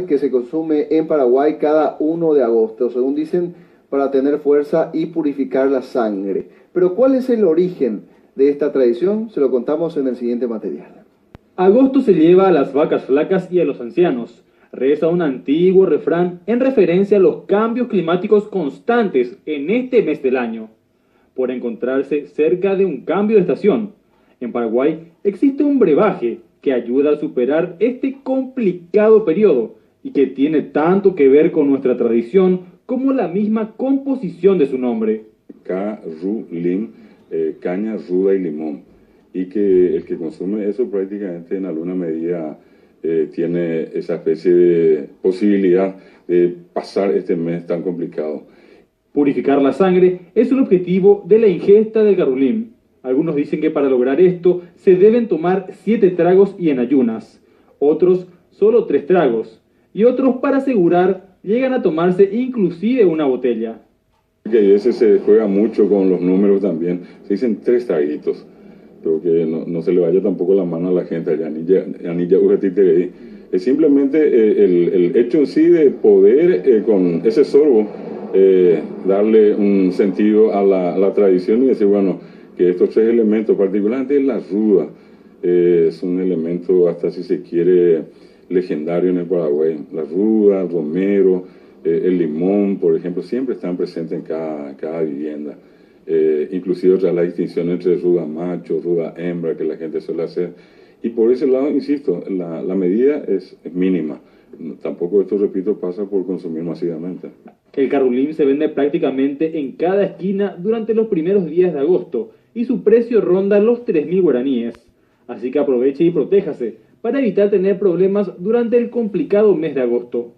que se consume en Paraguay cada 1 de agosto, según dicen, para tener fuerza y purificar la sangre. Pero ¿cuál es el origen de esta tradición? Se lo contamos en el siguiente material. Agosto se lleva a las vacas flacas y a los ancianos. Reza un antiguo refrán en referencia a los cambios climáticos constantes en este mes del año, por encontrarse cerca de un cambio de estación. En Paraguay existe un brebaje que ayuda a superar este complicado periodo y que tiene tanto que ver con nuestra tradición como la misma composición de su nombre. Carulín, caña, ruda y limón. Y que el que consume eso prácticamente en alguna medida tiene esa especie de posibilidad de pasar este mes tan complicado. Purificar la sangre es un objetivo de la ingesta del carulín. Algunos dicen que para lograr esto se deben tomar 7 tragos y en ayunas, otros solo 3 tragos, y otros para asegurar llegan a tomarse inclusive una botella. Que a veces se juega mucho con los números también, se dicen 3 traguitos, pero que no se le vaya tampoco la mano a la gente allá, es simplemente el hecho en sí de poder con ese sorbo darle un sentido a la tradición y decir, bueno, que estos 3 elementos, particularmente la ruda, es un elemento hasta si se quiere legendario en el Paraguay. La ruda, el romero, el limón, por ejemplo, siempre están presentes en cada vivienda. Inclusive ya la distinción entre ruda macho, ruda hembra que la gente suele hacer. Y por ese lado, insisto, la medida es mínima. Tampoco esto, repito, pasa por consumir masivamente. El carulín se vende prácticamente en cada esquina durante los primeros días de agosto y su precio ronda los 3.000 guaraníes. Así que aproveche y protéjase para evitar tener problemas durante el complicado mes de agosto.